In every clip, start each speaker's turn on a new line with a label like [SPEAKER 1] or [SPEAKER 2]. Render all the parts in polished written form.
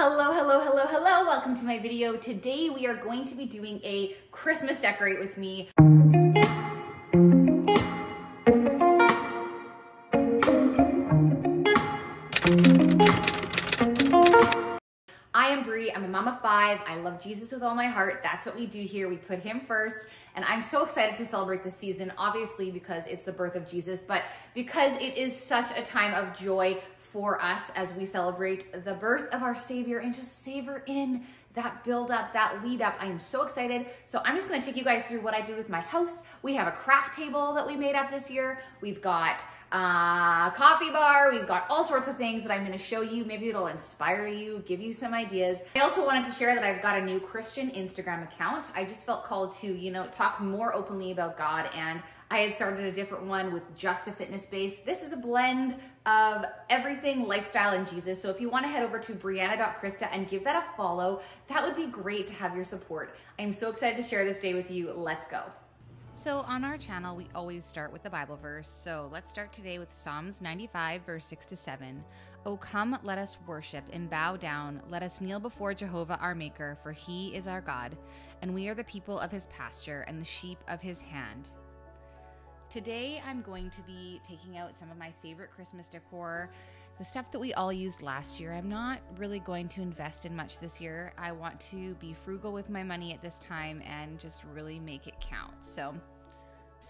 [SPEAKER 1] Hello, hello, hello, hello. Welcome to my video. Today we are going to be doing a Christmas decorate with me. I am Brie, I'm a mom of 5. I love Jesus with all my heart. That's what we do here. We put him first. And I'm so excited to celebrate this season, obviously because it's the birth of Jesus, but because it is such a time of joy for us as we celebrate the birth of our Savior and just savor in that build up, that lead up. I am so excited. So I'm just gonna take you guys through what I did with my house. We have a craft table that we made up this year. We've got a coffee bar. We've got all sorts of things that I'm gonna show you. Maybe it'll inspire you, give you some ideas. I also wanted to share that I've got a new Christian Instagram account. I just felt called to, talk more openly about God, and I had started a different one with just a fitness base. This is a blend of everything lifestyle and Jesus. So if you want to head over to Brianna.Krista and give that a follow, that would be great to have your support. I'm so excited to share this day with you. Let's go. So on our channel, we always start with the Bible verse. So let's start today with Psalms 95, verse 6-7. Oh, come, let us worship and bow down. Let us kneel before Jehovah our Maker, for he is our God, and we are the people of his pasture and the sheep of his hand. Today, I'm going to be taking out some of my favorite Christmas decor, the stuff that we all used last year. I'm not really going to invest in much this year. I want to be frugal with my money at this time and just really make it count. So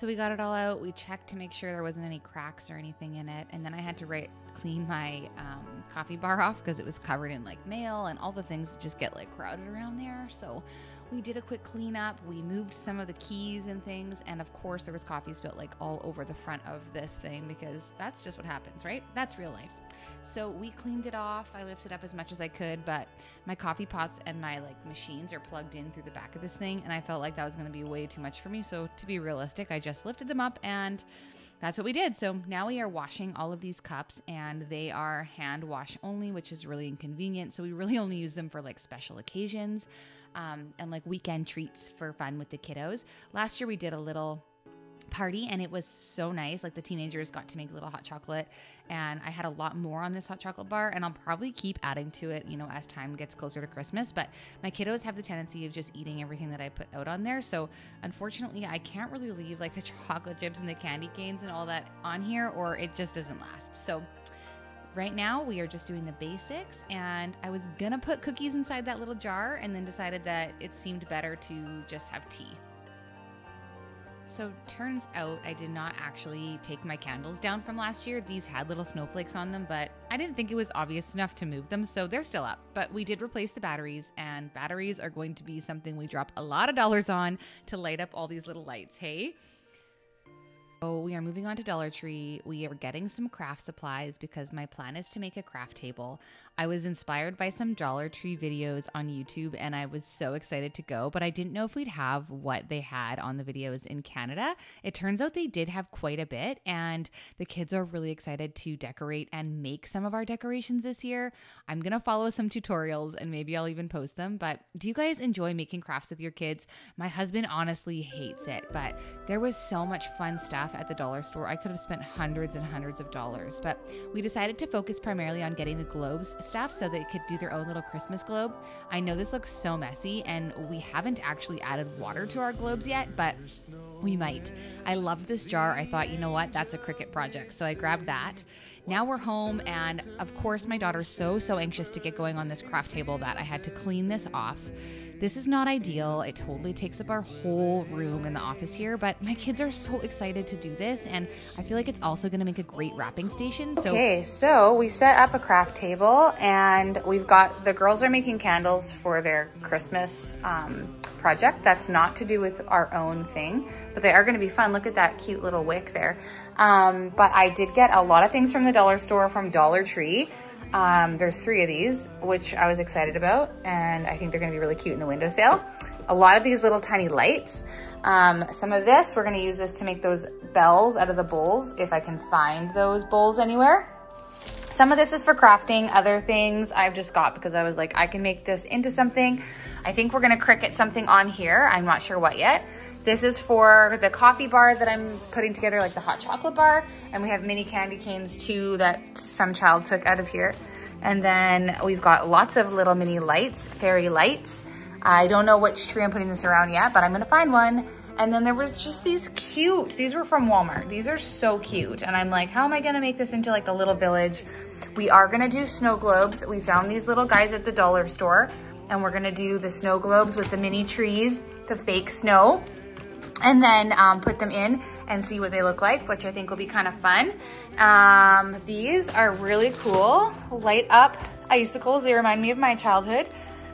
[SPEAKER 1] we got it all out. We checked to make sure there wasn't any cracks or anything in it. And then I had to clean my coffee bar off because it was covered in mail and all the things that just get crowded around there. So we did a quick cleanup. We moved some of the keys and things. And of course there was coffee spilt all over the front of this thing because that's just what happens, right? That's real life. So we cleaned it off. I lifted up as much as I could, but my coffee pots and my machines are plugged in through the back of this thing. And I felt like that was going to be way too much for me. So to be realistic, I just lifted them up and that's what we did. So now we are washing all of these cups and they are hand wash only, which is really inconvenient. So we really only use them for special occasions and weekend treats for fun with the kiddos. Last year we did a little party and it was so nice. The teenagers got to make a little hot chocolate and I had a lot more on this hot chocolate bar and I'll probably keep adding to it, as time gets closer to Christmas. But my kiddos have the tendency of just eating everything that I put out on there. So unfortunately I can't really leave the chocolate chips and the candy canes and all that on here or it just doesn't last. So right now we are just doing the basics and I was gonna put cookies inside that little jar and then decided that it seemed better to just have tea. So turns out I did not actually take my candles down from last year. These had little snowflakes on them, but I didn't think it was obvious enough to move them, so they're still up. But we did replace the batteries, and batteries are going to be something we drop a lot of dollars on to light up all these little lights, hey? So we are moving on to Dollar Tree. We are getting some craft supplies because my plan is to make a craft table. I was inspired by some Dollar Tree videos on YouTube and I was so excited to go, but I didn't know if we'd have what they had on the videos in Canada. It turns out they did have quite a bit and the kids are really excited to decorate and make some of our decorations this year. I'm going to follow some tutorials and maybe I'll even post them, but do you guys enjoy making crafts with your kids? My husband honestly hates it, but there was so much fun stuff at the dollar store. I could have spent hundreds and hundreds of dollars, but we decided to focus primarily on getting the globes stuff so they could do their own little Christmas globe. I know this looks so messy and we haven't actually added water to our globes yet, but we might. I loved this jar. I thought, you know what, that's a Cricut project. So I grabbed that. Now we're home and of course my daughter's so anxious to get going on this craft table that I had to clean this off. This is not ideal. It totally takes up our whole room in the office here, but my kids are so excited to do this and I feel like it's also gonna make a great wrapping station. Okay, so we set up a craft table and we've got, the girls are making candles for their Christmas project. That's not to do with our own thing, but they are gonna be fun. Look at that cute little wick there. But I did get a lot of things from the dollar store from Dollar Tree. There's 3 of these, which I was excited about, and I think they're gonna be really cute in the windowsill. A lot of these little tiny lights. Some of this, we're gonna use this to make those bells out of the bowls, if I can find those bowls anywhere. Some of this is for crafting. Other things I've just got because I was like, I can make this into something. I think we're gonna Cricut something on here. I'm not sure what yet. This is for the coffee bar that I'm putting together, the hot chocolate bar. And we have mini candy canes too that some child took out of here. And then we've got lots of little mini lights, fairy lights. I don't know which tree I'm putting this around yet, but I'm gonna find one. And then there was just these were from Walmart. These are so cute. And I'm like, how am I gonna make this into like a little village? We are gonna do snow globes. We found these little guys at the dollar store, and we're gonna do the snow globes with the mini trees, the fake snow, and then put them in and see what they look like, which I think will be kind of fun. These are really cool, light up icicles. They remind me of my childhood.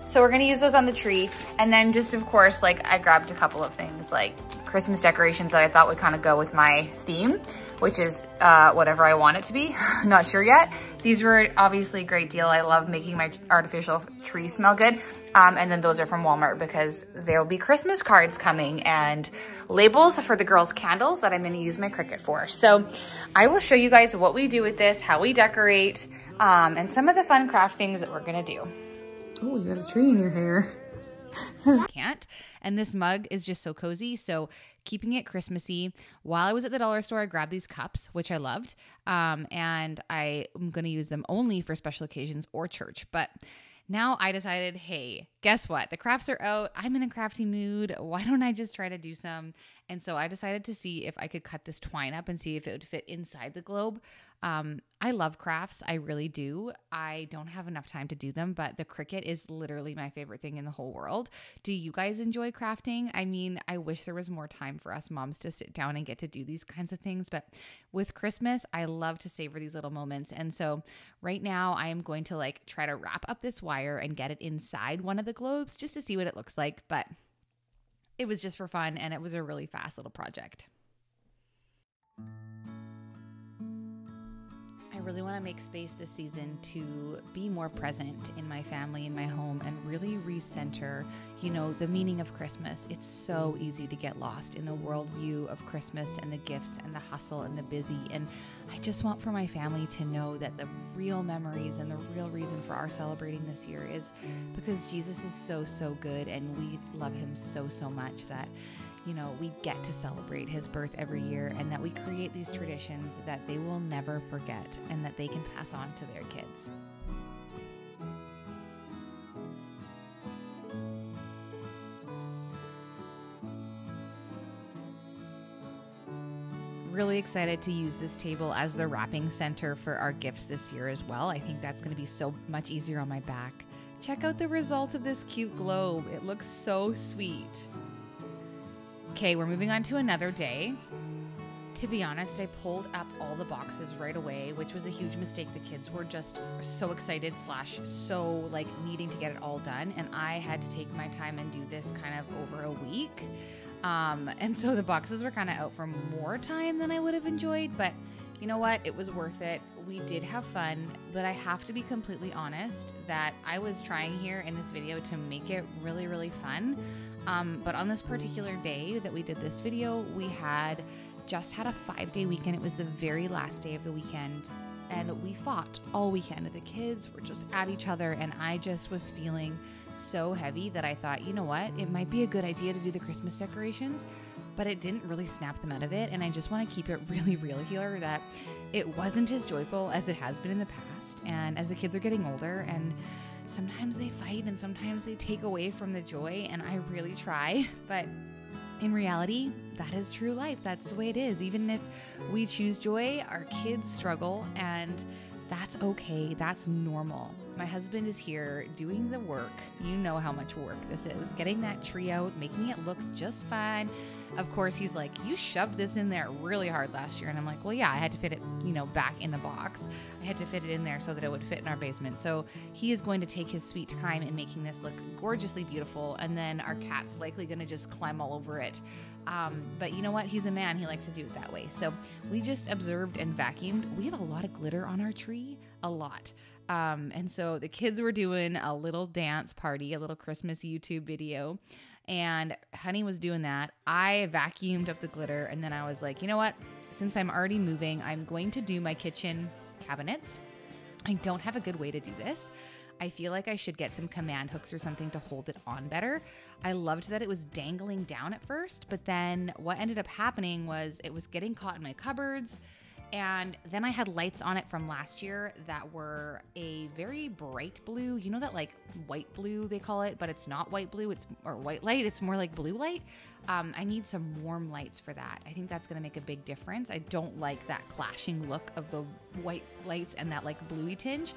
[SPEAKER 1] So we're gonna use those on the tree. And then just, of course, like I grabbed a couple of things like Christmas decorations that I thought would kind of go with my theme, which is whatever I want it to be. Not sure yet. These were obviously a great deal. I love making my artificial tree smell good. And then those are from Walmart because there'll be Christmas cards coming and labels for the girls' candles that I'm gonna use my Cricut for. So I will show you guys what we do with this, how we decorate, and some of the fun craft things that we're gonna do. Oh, you got a tree in your hair. Can't. And this mug is just so cozy. So keeping it Christmassy. While I was at the dollar store, I grabbed these cups, which I loved. And I am going to use them only for special occasions or church. But now I decided, hey, guess what? The crafts are out. I'm in a crafty mood. Why don't I just try to do some? And so I decided to see if I could cut this twine up and see if it would fit inside the globe. I love crafts. I really do. I don't have enough time to do them, but the Cricut is literally my favorite thing in the whole world. Do you guys enjoy crafting? I mean, I wish there was more time for us moms to sit down and get to do these kinds of things, but with Christmas, I love to savor these little moments. And so right now I am going to like try to wrap up this wire and get it inside one of the globes just to see what it looks like. But it was just for fun and it was a really fast little project. I really want to make space this season to be more present in my family, in my home, and really recenter, you know, the meaning of Christmas. It's so easy to get lost in the worldview of Christmas and the gifts and the hustle and the busy. And I just want for my family to know that the real memories and the real reason for our celebrating this year is because Jesus is so, so good and we love him so, so much that, you know, we get to celebrate his birth every year, and that we create these traditions that they will never forget and that they can pass on to their kids. Really excited to use this table as the wrapping center for our gifts this year as well. I think that's going to be so much easier on my back. Check out the result of this cute globe. It looks so sweet. Okay, we're moving on to another day. To be honest, I pulled up all the boxes right away, which was a huge mistake. The kids were just so excited / so like needing to get it all done. And I had to take my time and do this kind of over a week. And so the boxes were kind of out for more time than I would have enjoyed, but you know what? It was worth it. We did have fun, but I have to be completely honest that I was trying here in this video to make it really, really fun. But on this particular day that we did this video, we had just had a 5-day weekend. It was the very last day of the weekend, and we fought all weekend. The kids were just at each other, and I just was feeling so heavy that I thought, you know what? It might be a good idea to do the Christmas decorations, but it didn't really snap them out of it. And I just want to keep it really real here that it wasn't as joyful as it has been in the past. And as the kids are getting older, and sometimes they fight and sometimes they take away from the joy, and I really try, but in reality, that is true life. That's the way it is. Even if we choose joy, our kids struggle, and that's okay. That's normal. My husband is here doing the work. You know how much work this is. Getting that tree out, making it look just fine. Of course, he's like, you shoved this in there really hard last year. And I'm like, well, yeah, I had to fit it, you know, back in the box. I had to fit it in there so that it would fit in our basement. So he is going to take his sweet time in making this look gorgeously beautiful. And then our cat's likely going to just climb all over it. But you know what? He's a man. He likes to do it that way. So we just observed and vacuumed. We have a lot of glitter on our tree, a lot. And so the kids were doing a little dance party, a little Christmas YouTube video, and Honey was doing that. I vacuumed up the glitter, and then I was like, you know what? Since I'm already moving, I'm going to do my kitchen cabinets. I don't have a good way to do this. I feel like I should get some command hooks or something to hold it on better. I loved that it was dangling down at first, but then what ended up happening was it was getting caught in my cupboards, And then I had lights on it from last year that were a very bright blue. You know that like white blue they call it, but it's not white blue, or white light. It's more like blue light. I need some warm lights for that. I think that's gonna make a big difference. I don't like that clashing look of the white lights and that like bluey tinge.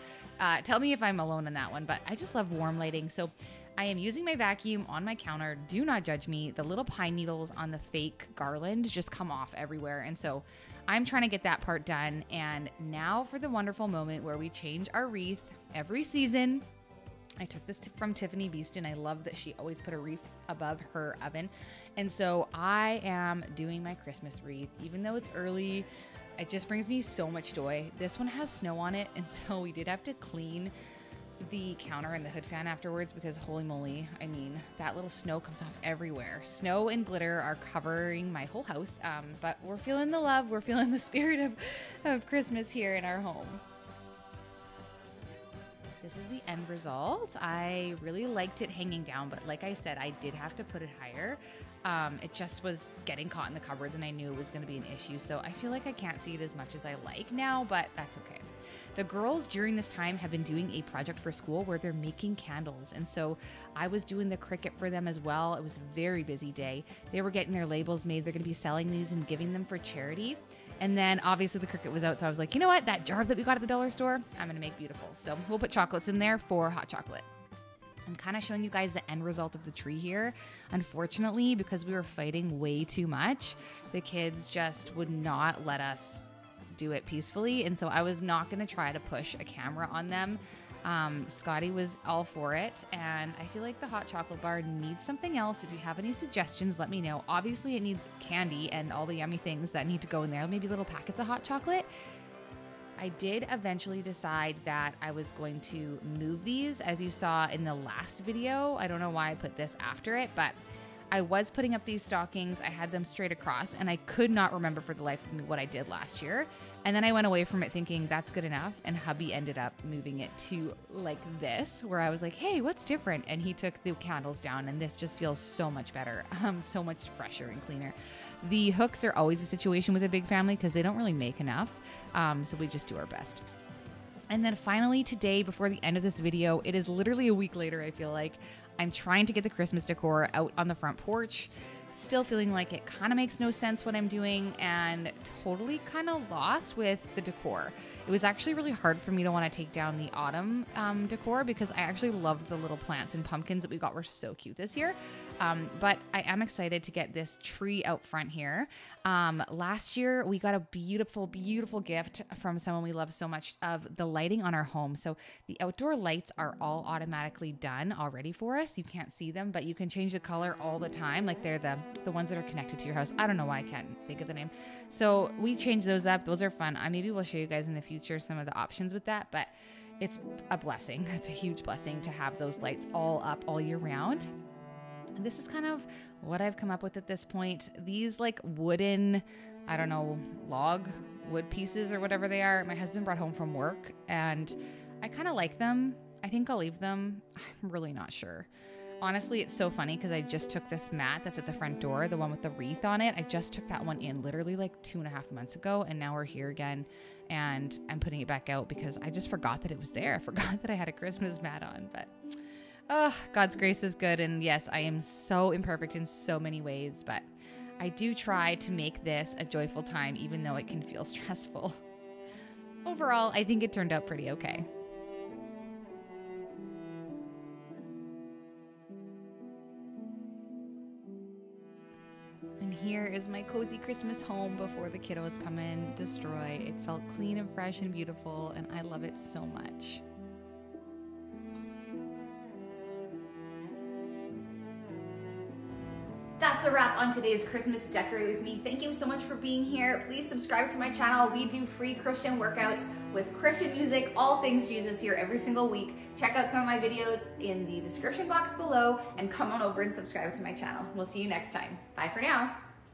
[SPEAKER 1] Tell me if I'm alone in that one, but I just love warm lighting. So I am using my vacuum on my counter. Do not judge me. The little pine needles on the fake garland just come off everywhere. And so I'm trying to get that part done. And now for the wonderful moment where we change our wreath every season. I took this from Tiffany Beaston. I love that she always put a wreath above her oven. And so I am doing my Christmas wreath, even though it's early. It just brings me so much joy. This one has snow on it. And so we did have to clean the counter and the hood fan afterwards because holy moly, I mean, that little snow comes off everywhere. Snow and glitter are covering my whole house, but we're feeling the love. We're feeling the spirit of Christmas here in our home. This is the end result. I really liked it hanging down, but like I said, I did have to put it higher. It just was getting caught in the cupboards and I knew it was going to be an issue. So I feel like I can't see it as much as I like now, but that's okay. The girls during this time have been doing a project for school where they're making candles. And so I was doing the Cricut for them as well. It was a very busy day. They were getting their labels made. They're going to be selling these and giving them for charity. And then obviously the Cricut was out. So I was like, you know what? That jar that we got at the dollar store, I'm going to make beautiful. So we'll put chocolates in there for hot chocolate. I'm kind of showing you guys the end result of the tree here. Unfortunately, because we were fighting way too much, the kids just would not let us do it peacefully. And so I was not going to try to push a camera on them. Scotty was all for it. And I feel like the hot chocolate bar needs something else. If you have any suggestions, let me know. Obviously it needs candy and all the yummy things that need to go in there. Maybe little packets of hot chocolate. I did eventually decide that I was going to move these, as you saw in the last video. I don't know why I put this after it, but I was putting up these stockings. I had them straight across and I could not remember for the life of me what I did last year. And then I went away from it thinking that's good enough. And hubby ended up moving it to like this, where I was like, hey, what's different? And he took the candles down and this just feels so much better. So much fresher and cleaner. The hooks are always a situation with a big family because they don't really make enough. So we just do our best. And then finally today, before the end of this video, it is literally a week later, I feel like, I'm trying to get the Christmas decor out on the front porch. Still feeling like it kind of makes no sense what I'm doing and totally kind of lost with the decor. It was actually really hard for me to want to take down the autumn decor because I actually loved the little plants and pumpkins that we got were so cute this year. But I am excited to get this tree out front here. Last year we got a beautiful, beautiful gift from someone we love so much of the lighting on our home. So the outdoor lights are all automatically done already for us. You can't see them, but you can change the color all the time. Like they're the ones that are connected to your house. I don't know why I can't think of the name. So we changed those up. Those are fun. Maybe we'll show you guys in the future some of the options with that, but it's a blessing. It's a huge blessing to have those lights all up all year round. And this is kind of what I've come up with at this point. These like wooden, I don't know, log wood pieces or whatever they are, my husband brought home from work and I kind of like them. I think I'll leave them. I'm really not sure. Honestly, it's so funny because I just took this mat that's at the front door, the one with the wreath on it. I just took that one in literally like 2.5 months ago, and now we're here again, and I'm putting it back out because I just forgot that it was there. I forgot that I had a Christmas mat on, but God's grace is good, and yes, I am so imperfect in so many ways, but I do try to make this a joyful time, even though it can feel stressful. Overall, I think it turned out pretty okay. And here is my cozy Christmas home before the kiddos come and destroy. It felt clean and fresh and beautiful, and I love it so much. That's a wrap on today's Christmas Decorate With Me. Thank you so much for being here. Please subscribe to my channel. We do free Christian workouts with Christian music, all things Jesus here every single week. Check out some of my videos in the description box below and come on over and subscribe to my channel. We'll see you next time. Bye for now.